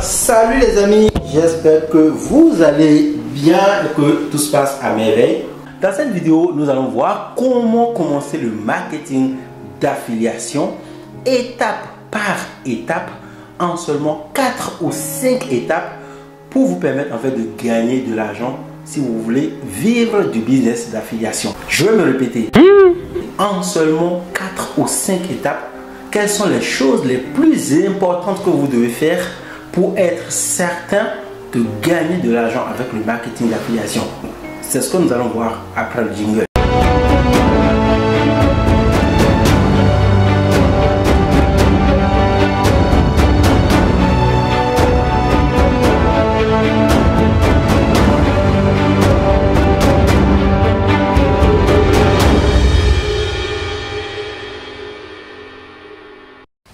Salut les amis, j'espère que vous allez bien et que tout se passe à merveille. Dans cette vidéo, nous allons voir comment commencer le marketing d'affiliation étape par étape en seulement 4 ou 5 étapes pour vous permettre en fait de gagner de l'argent si vous voulez vivre du business d'affiliation. Je vais me répéter. En seulement 4 ou 5 étapes, quelles sont les choses les plus importantes que vous devez faire pour être certain de gagner de l'argent avec le marketing d'affiliation? C'est ce que nous allons voir après le jingle.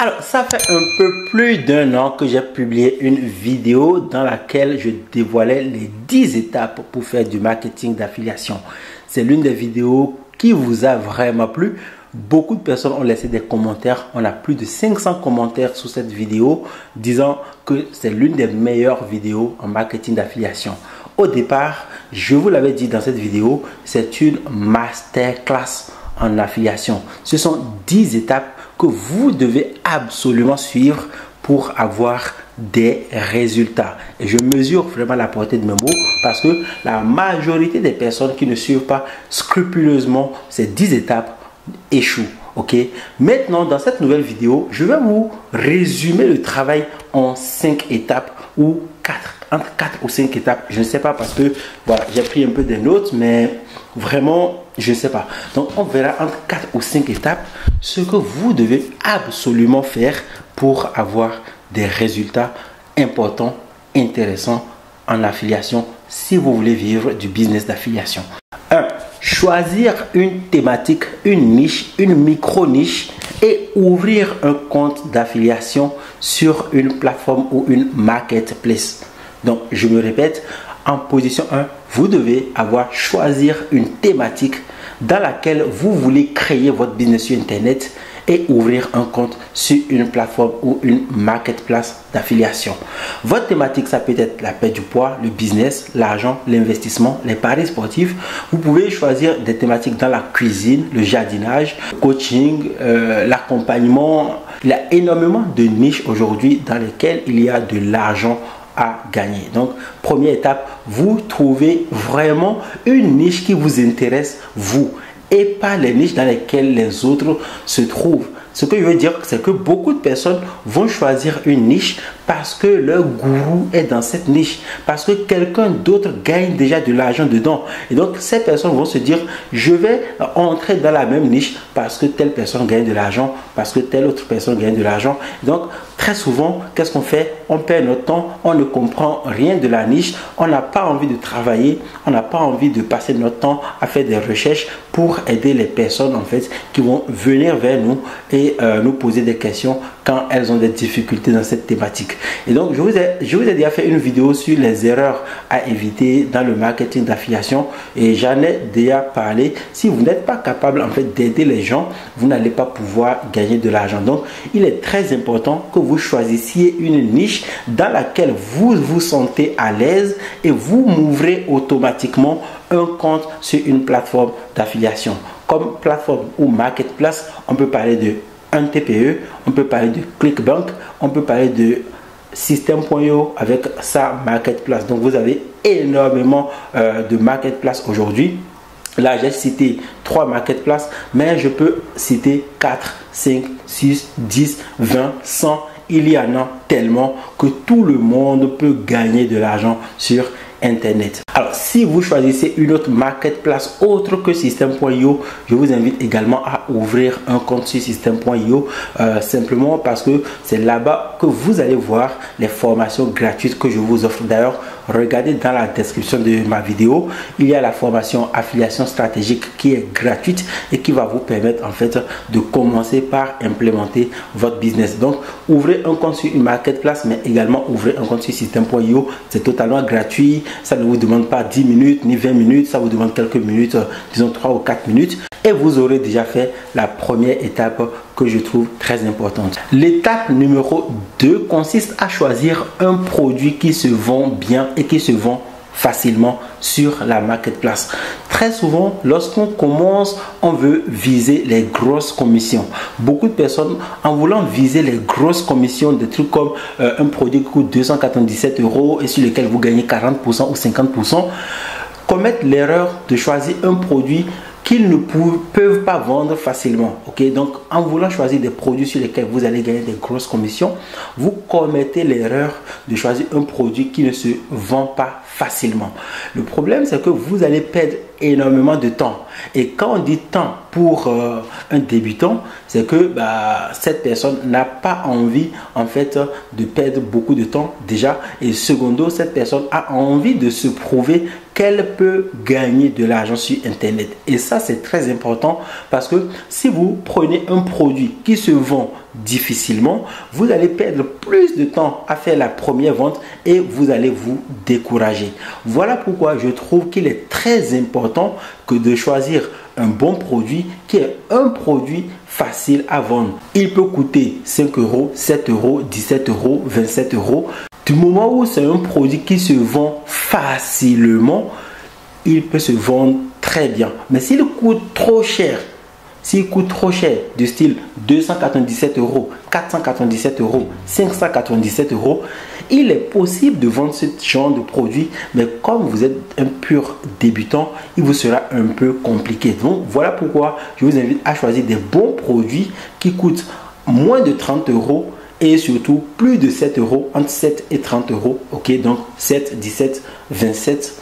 Alors, ça fait un peu plus d'un an que j'ai publié une vidéo dans laquelle je dévoilais les 10 étapes pour faire du marketing d'affiliation. C'est l'une des vidéos qui vous a vraiment plu. Beaucoup de personnes ont laissé des commentaires. On a plus de 500 commentaires sous cette vidéo disant que c'est l'une des meilleures vidéos en marketing d'affiliation. Au départ, je vous l'avais dit dans cette vidéo, c'est une masterclass en affiliation. Ce sont 10 étapes que vous devez absolument suivre pour avoir des résultats. Et je mesure vraiment la portée de mes mots parce que la majorité des personnes qui ne suivent pas scrupuleusement ces 10 étapes échouent. Ok? Maintenant, dans cette nouvelle vidéo, je vais vous résumer le travail en 5 étapes ou 4. Entre 4 ou 5 étapes, je ne sais pas parce que voilà, j'ai pris un peu des notes, mais vraiment, je ne sais pas. Donc, on verra entre 4 ou 5 étapes ce que vous devez absolument faire pour avoir des résultats importants, intéressants en affiliation si vous voulez vivre du business d'affiliation. 1. Choisir une thématique, une niche, une micro-niche et ouvrir un compte d'affiliation sur une plateforme ou une marketplace. Donc, je me répète, en position 1, vous devez choisir une thématique dans laquelle vous voulez créer votre business sur Internet et ouvrir un compte sur une plateforme ou une marketplace d'affiliation. Votre thématique, ça peut être la perte du poids, le business, l'argent, l'investissement, les paris sportifs. Vous pouvez choisir des thématiques dans la cuisine, le jardinage, le coaching, l'accompagnement. Il y a énormément de niches aujourd'hui dans lesquelles il y a de l'argent à gagner. Donc, première étape, vous trouvez vraiment une niche qui vous intéresse, vous, et pas les niches dans lesquelles les autres se trouvent. Ce que je veux dire, c'est que beaucoup de personnes vont choisir une niche parce que leur gourou est dans cette niche, parce que quelqu'un d'autre gagne déjà de l'argent dedans. Et donc, ces personnes vont se dire, je vais entrer dans la même niche parce que telle personne gagne de l'argent, parce que telle autre personne gagne de l'argent. Donc, très souvent, qu'est-ce qu'on fait? On perd notre temps, on ne comprend rien de la niche, on n'a pas envie de travailler, on n'a pas envie de passer notre temps à faire des recherches pour aider les personnes en fait qui vont venir vers nous et nous poser des questions quand elles ont des difficultés dans cette thématique. Et donc, je vous ai déjà fait une vidéo sur les erreurs à éviter dans le marketing d'affiliation et j'en ai déjà parlé. Si vous n'êtes pas capable en fait d'aider les gens, vous n'allez pas pouvoir gagner de l'argent. Donc, il est très important que vous choisissiez une niche dans laquelle vous vous sentez à l'aise et vous m'ouvrez automatiquement un compte sur une plateforme d'affiliation. Comme plateforme ou marketplace, on peut parler de un TPE, on peut parler de ClickBank, on peut parler de System.io avec sa marketplace. Donc, vous avez énormément de marketplaces aujourd'hui. Là, j'ai cité 3 marketplaces, mais je peux citer 4, 5, 6, 10, 20, 100. Il y en a tellement que tout le monde peut gagner de l'argent sur Internet. Alors, si vous choisissez une autre marketplace autre que System.io, je vous invite également à ouvrir un compte sur System.io simplement parce que c'est là-bas que vous allez voir les formations gratuites que je vous offre. D'ailleurs, regardez dans la description de ma vidéo, il y a la formation affiliation stratégique qui est gratuite et qui va vous permettre en fait de commencer par implémenter votre business. Donc, ouvrez un compte sur une marketplace, mais également ouvrez un compte sur System.io. C'est totalement gratuit. Ça ne vous demande pas 10 minutes ni 20 minutes. Ça vous demande quelques minutes, disons 3 ou 4 minutes. Et vous aurez déjà fait la première étape que je trouve très importante. L'étape numéro 2 consiste à choisir un produit qui se vend bien et qui se vend facilement sur la marketplace. Très souvent, lorsqu'on commence, on veut viser les grosses commissions. Beaucoup de personnes, en voulant viser les grosses commissions, des trucs comme un produit qui coûte 297 € et sur lequel vous gagnez 40% ou 50%, commettent l'erreur de choisir un produit qu'ils ne peuvent pas vendre facilement. Ok, donc en voulant choisir des produits sur lesquels vous allez gagner des grosses commissions, vous commettez l'erreur de choisir un produit qui ne se vend pas facilement. Le problème, c'est que vous allez perdre énormément de temps. Et quand on dit temps pour un débutant, c'est que cette personne n'a pas envie en fait de perdre beaucoup de temps déjà. Et secondo, cette personne a envie de se prouver qu'elle peut gagner de l'argent sur Internet. Et ça, c'est très important parce que si vous prenez un produit qui se vend difficilement, vous allez perdre plus de temps à faire la première vente et vous allez vous décourager. Voilà pourquoi je trouve qu'il est très important que de choisir un bon produit qui est un produit facile à vendre. Il peut coûter 5 €, 7 €, 17 €, 27 €. Du moment où c'est un produit qui se vend facilement, il peut se vendre très bien. Mais s'il coûte trop cher, du style 297 €, 497 €, 597 €, il est possible de vendre ce genre de produit, mais comme vous êtes un pur débutant, il vous sera un peu compliqué. Donc voilà pourquoi je vous invite à choisir des bons produits qui coûtent moins de 30 € et surtout plus de 7 €, entre 7 et 30 €. Ok, donc 7, 17, 27,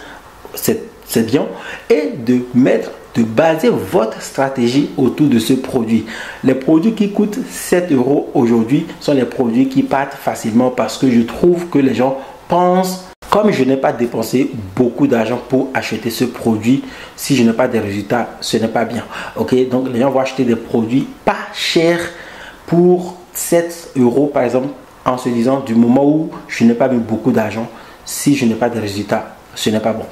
c'est bien. Et de baser votre stratégie autour de ce produit. Les produits qui coûtent 7 € aujourd'hui sont les produits qui partent facilement parce que je trouve que les gens pensent, comme je n'ai pas dépensé beaucoup d'argent pour acheter ce produit, si je n'ai pas de résultats, ce n'est pas bien. Ok, donc les gens vont acheter des produits pas chers pour 7 € par exemple, en se disant du moment où je n'ai pas mis beaucoup d'argent, si je n'ai pas de résultats, ce n'est pas bon.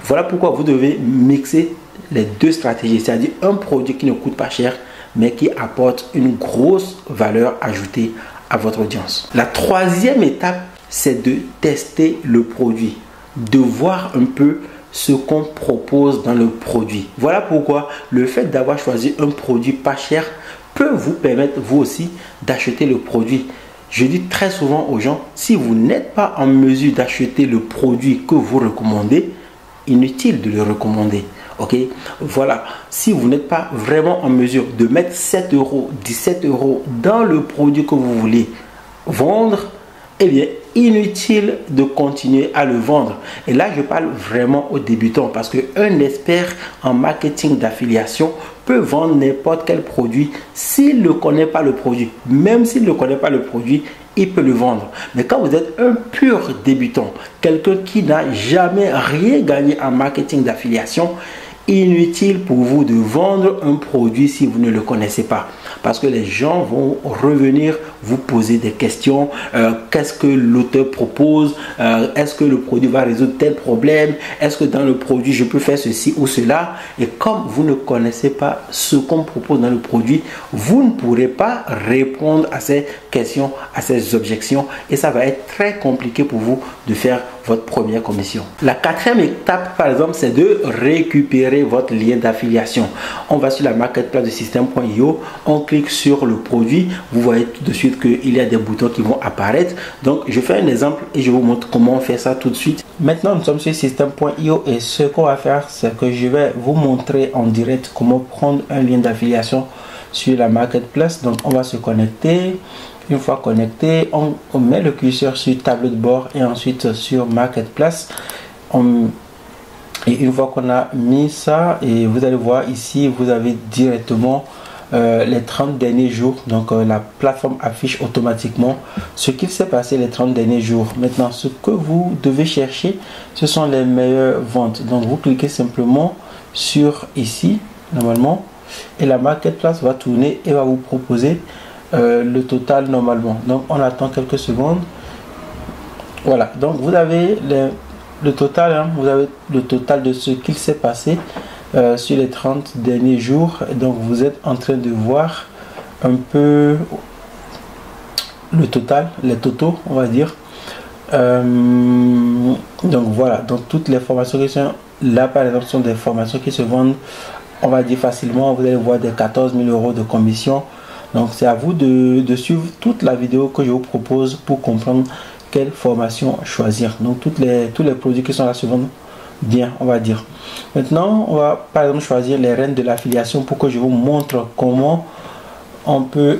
Voilà pourquoi vous devez mixer les deux stratégies, c'est-à-dire un produit qui ne coûte pas cher mais qui apporte une grosse valeur ajoutée à votre audience. La troisième étape, c'est de tester le produit, de voir un peu ce qu'on propose dans le produit. Voilà pourquoi le fait d'avoir choisi un produit pas cher peut vous permettre vous aussi d'acheter le produit. Je dis très souvent aux gens, si vous n'êtes pas en mesure d'acheter le produit que vous recommandez, inutile de le recommander. Ok, voilà, si vous n'êtes pas vraiment en mesure de mettre 7 €, 17 € dans le produit que vous voulez vendre, eh bien, inutile de continuer à le vendre. Et là, je parle vraiment aux débutants parce qu'un expert en marketing d'affiliation peut vendre n'importe quel produit s'il ne connaît pas le produit. Même s'il ne connaît pas le produit, il peut le vendre. Mais quand vous êtes un pur débutant, quelqu'un qui n'a jamais rien gagné en marketing d'affiliation, inutile pour vous de vendre un produit si vous ne le connaissez pas. Parce que les gens vont revenir vous poser des questions. Qu'est-ce que l'auteur propose? Est-ce que le produit va résoudre tel problème? Est-ce que dans le produit, je peux faire ceci ou cela? Et comme vous ne connaissez pas ce qu'on propose dans le produit, vous ne pourrez pas répondre à ces questions, à ces objections. Et ça va être très compliqué pour vous de faire votre première commission. La quatrième étape, par exemple, c'est de récupérer votre lien d'affiliation. On va sur la marketplace de Système.io, on clique sur le produit, vous voyez tout de suite qu'il y a des boutons qui vont apparaître. Donc, je fais un exemple et je vous montre comment on fait ça tout de suite. Maintenant, nous sommes sur Système.io et ce qu'on va faire, c'est que je vais vous montrer en direct comment prendre un lien d'affiliation sur la marketplace. Donc, on va se connecter. Une fois connecté, on met le curseur sur tableau de bord et ensuite sur marketplace. Et une fois qu'on a mis ça, et vous allez voir ici, vous avez directement les 30 derniers jours. Donc la plateforme affiche automatiquement ce qu'il s'est passé les 30 derniers jours. Maintenant, ce que vous devez chercher, ce sont les meilleures ventes. Donc vous cliquez simplement sur ici, normalement, et la marketplace va tourner et va vous proposer le total normalement. Donc on attend quelques secondes. Voilà, donc vous avez le total, hein, vous avez le total de ce qu'il s'est passé sur les 30 derniers jours. Donc vous êtes en train de voir un peu le total, les totaux, on va dire. Donc voilà, donc toutes les formations qui sont là, par exemple, sont des formations qui se vendent, on va dire facilement. Vous allez voir des 14 000 euros de commission. Donc c'est à vous de suivre toute la vidéo que je vous propose pour comprendre quelle formation choisir. Donc tous les produits qui sont là se vendent bien, on va dire. Maintenant, on va par exemple choisir les règles de l'affiliation pour que je vous montre comment on peut,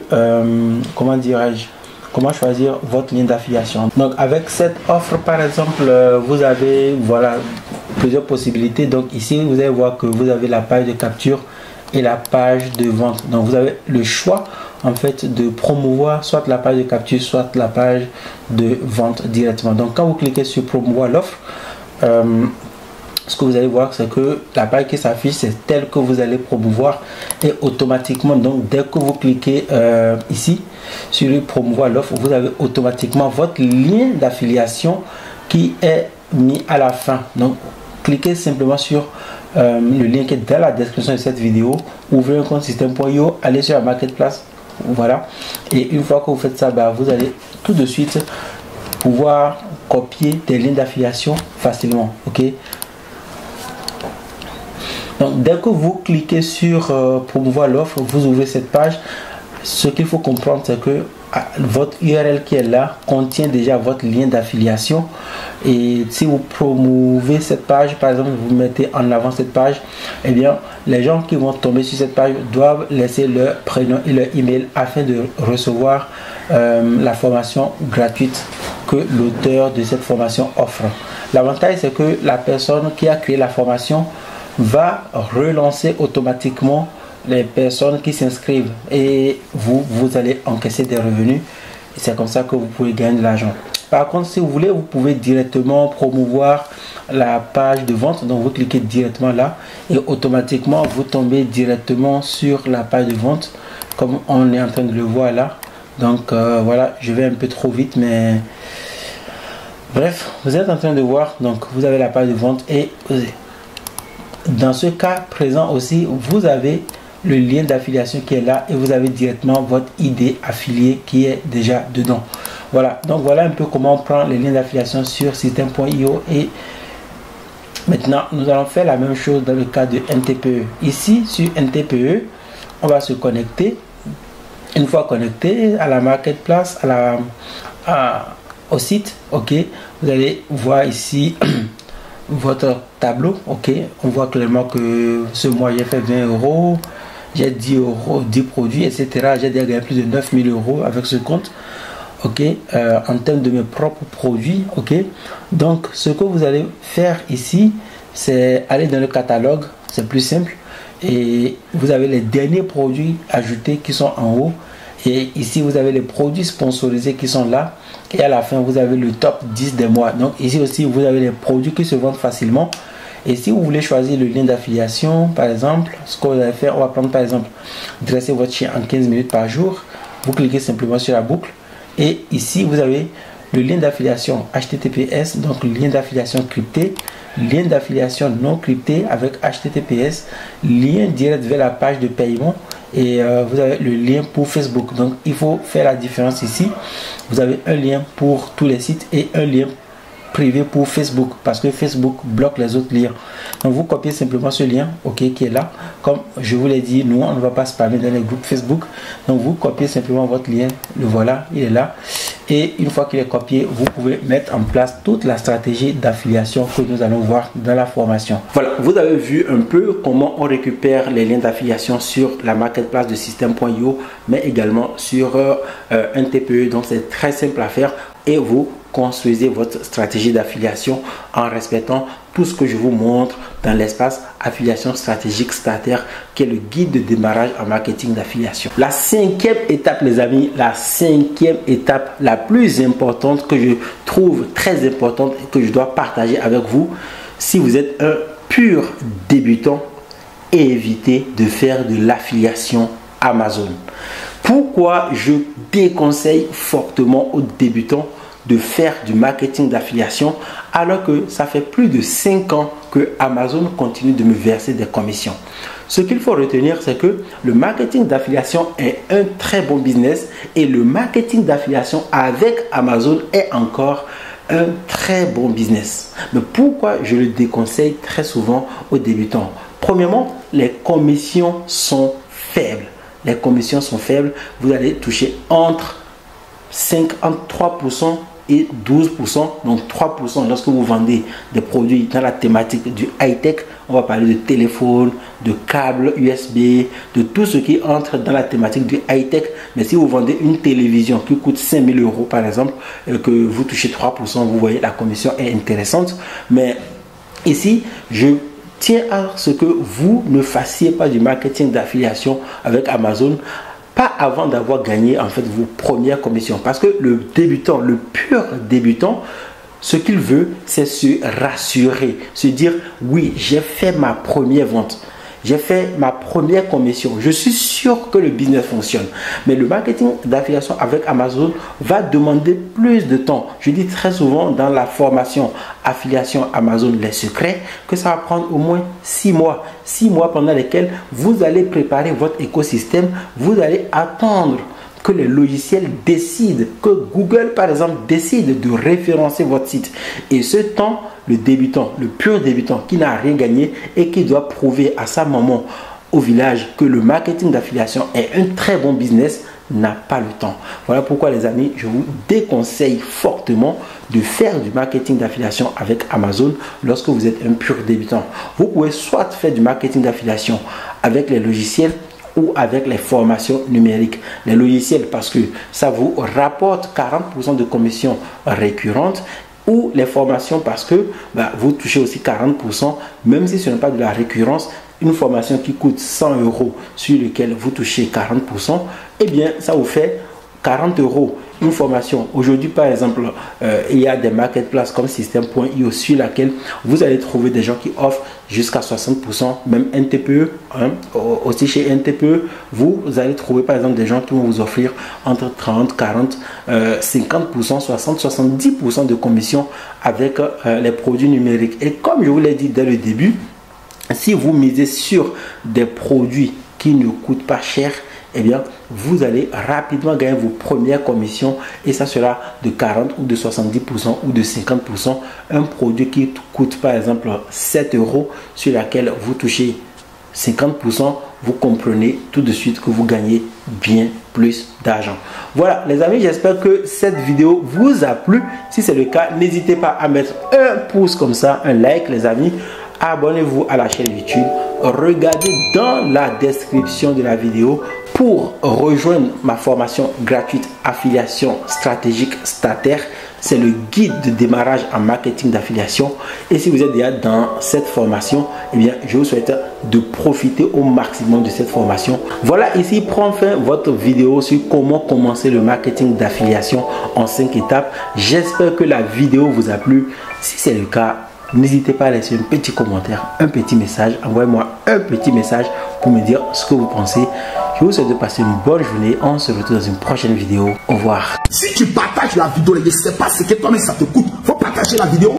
comment dirais-je, comment choisir votre lien d'affiliation. Donc avec cette offre par exemple, vous avez voilà plusieurs possibilités. Donc ici vous allez voir que vous avez la page de capture et la page de vente. Donc vous avez le choix en fait de promouvoir soit la page de capture, soit la page de vente directement. Donc quand vous cliquez sur promouvoir l'offre, ce que vous allez voir, c'est que la page qui s'affiche, c'est telle que vous allez promouvoir, et automatiquement, donc dès que vous cliquez ici sur promouvoir l'offre, vous avez automatiquement votre lien d'affiliation qui est mis à la fin. Donc cliquez simplement sur le lien qui est dans la description de cette vidéo, ouvrez un compte Système.io, allez sur la marketplace, voilà, et une fois que vous faites ça, vous allez tout de suite pouvoir copier des liens d'affiliation facilement. Ok, donc dès que vous cliquez sur promouvoir l'offre, vous ouvrez cette page. Ce qu'il faut comprendre, c'est que votre URL qui est là contient déjà votre lien d'affiliation, et si vous promouvez cette page, par exemple vous mettez en avant cette page, et bien les gens qui vont tomber sur cette page doivent laisser leur prénom et leur email afin de recevoir la formation gratuite que l'auteur de cette formation offre. L'avantage, c'est que la personne qui a créé la formation va relancer automatiquement les personnes qui s'inscrivent, et vous allez encaisser des revenus. C'est comme ça que vous pouvez gagner de l'argent. Par contre, si vous voulez, vous pouvez directement promouvoir la page de vente. Donc vous cliquez directement là et automatiquement vous tombez directement sur la page de vente, comme on est en train de le voir là. Donc voilà, je vais un peu trop vite, mais bref, vous êtes en train de voir. Donc vous avez la page de vente, et dans ce cas présent aussi, vous avez le lien d'affiliation qui est là, et vous avez directement votre ID affilié qui est déjà dedans. Voilà, donc voilà un peu comment on prend les liens d'affiliation sur Système.io. Et maintenant nous allons faire la même chose dans le cas de NTPE. Ici sur NTPE, on va se connecter. Une fois connecté à la marketplace, au site, ok, vous allez voir ici votre tableau. Ok, on voit clairement que ce mois j'ai fait 20 euros, j'ai 10 euros, 10 produits, etc. J'ai déjà gagné plus de 9 000 euros avec ce compte. Ok, en termes de mes propres produits. Ok, donc ce que vous allez faire ici, c'est aller dans le catalogue. C'est plus simple, et vous avez les derniers produits ajoutés qui sont en haut, et ici vous avez les produits sponsorisés qui sont là, et à la fin vous avez le top 10 des mois. Donc ici aussi vous avez les produits qui se vendent facilement. Et si vous voulez choisir le lien d'affiliation, par exemple, ce qu'on va faire, on va prendre par exemple dresser votre chien en 15 minutes par jour. Vous cliquez simplement sur la boucle, et ici vous avez le lien d'affiliation HTTPS, donc le lien d'affiliation crypté, lien d'affiliation non crypté avec HTTPS, lien direct vers la page de paiement, et vous avez le lien pour Facebook. Donc il faut faire la différence ici. Vous avez un lien pour tous les sites et un lien privé pour Facebook, parce que Facebook bloque les autres liens. Donc vous copiez simplement ce lien, ok, qui est là. Comme je vous l'ai dit, nous on ne va pas spammer dans les groupes Facebook. Donc vous copiez simplement votre lien, le voilà, il est là. Et une fois qu'il est copié, vous pouvez mettre en place toute la stratégie d'affiliation que nous allons voir dans la formation. Voilà, vous avez vu un peu comment on récupère les liens d'affiliation sur la marketplace de Système.io, mais également sur un TPE. Donc c'est très simple à faire, et vous construisez votre stratégie d'affiliation en respectant tout ce que je vous montre dans l'espace affiliation stratégique starter, qui est le guide de démarrage en marketing d'affiliation. La cinquième étape, les amis, la cinquième étape la plus importante, que je trouve très importante et que je dois partager avec vous si vous êtes un pur débutant, évitez de faire de l'affiliation Amazon. Pourquoi je déconseille fortement aux débutants de faire du marketing d'affiliation alors que ça fait plus de 5 ans que Amazon continue de me verser des commissions. Ce qu'il faut retenir, c'est que le marketing d'affiliation est un très bon business et le marketing d'affiliation avec Amazon est encore un très bon business. Mais pourquoi je le déconseille très souvent aux débutants? Premièrement, les commissions sont faibles. Les commissions sont faibles. Vous allez toucher entre 3% et 12%. Donc 3% lorsque vous vendez des produits dans la thématique du high-tech. On va parler de téléphone, de câbles USB, de tout ce qui entre dans la thématique du high-tech. Mais si vous vendez une télévision qui coûte 5 000 € par exemple, et que vous touchez 3%, vous voyez la commission est intéressante. Mais ici, je tiens à ce que vous ne fassiez pas du marketing d'affiliation avec Amazon pas avant d'avoir gagné en fait vos premières commissions. Parce que le débutant, le pur débutant, ce qu'il veut, c'est se rassurer, se dire oui, j'ai fait ma première vente. J'ai fait ma première commission. Je suis sûr que le business fonctionne. Mais le marketing d'affiliation avec Amazon va demander plus de temps. Je dis très souvent dans la formation affiliation Amazon les secrets que ça va prendre au moins 6 mois. 6 mois pendant lesquels vous allez préparer votre écosystème. Vous allez attendre que les logiciels décident, que Google par exemple décide de référencer votre site. Et ce temps, le débutant, le pur débutant qui n'a rien gagné et qui doit prouver à sa maman au village que le marketing d'affiliation est un très bon business, n'a pas le temps. Voilà pourquoi les amis, je vous déconseille fortement de faire du marketing d'affiliation avec Amazon lorsque vous êtes un pur débutant. Vous pouvez soit faire du marketing d'affiliation avec les logiciels ou avec les formations numériques. Les logiciels parce que ça vous rapporte 40% de commissions récurrentes, ou les formations parce que vous touchez aussi 40%, même si ce n'est pas de la récurrence. Une formation qui coûte 100 € sur laquelle vous touchez 40%, eh bien ça vous fait 40 €. Une formation. Aujourd'hui, par exemple, il y a des marketplaces comme System.io sur laquelle vous allez trouver des gens qui offrent jusqu'à 60%, même NTPE. Aussi chez NTPE, vous allez trouver par exemple des gens qui vont vous offrir entre 30, 40, 50%, 60, 70% de commission avec les produits numériques. Et comme je vous l'ai dit dès le début, si vous misez sur des produits qui ne coûtent pas cher, eh bien, vous allez rapidement gagner vos premières commissions et ça sera de 40 ou de 70% ou de 50%. Un produit qui coûte par exemple 7 € sur laquelle vous touchez 50%, vous comprenez tout de suite que vous gagnez bien plus d'argent. Voilà les amis, j'espère que cette vidéo vous a plu. Si c'est le cas, n'hésitez pas à mettre un pouce comme ça, un like les amis. Abonnez-vous à la chaîne YouTube. Regardez dans la description de la vidéo pour rejoindre ma formation gratuite affiliation stratégique Starter. C'est le guide de démarrage en marketing d'affiliation. Et si vous êtes déjà dans cette formation, eh bien, je vous souhaite de profiter au maximum de cette formation. Voilà, ici prend fin votre vidéo sur comment commencer le marketing d'affiliation en 5 étapes. J'espère que la vidéo vous a plu. Si c'est le cas, n'hésitez pas à laisser un petit commentaire, un petit message. Envoyez-moi un petit message pour me dire ce que vous pensez. Je vous souhaite de passer une bonne journée. On se retrouve dans une prochaine vidéo. Au revoir. Si tu partages la vidéo, je ne sais pas ce que toi-même ça te coûte. Il faut partager la vidéo.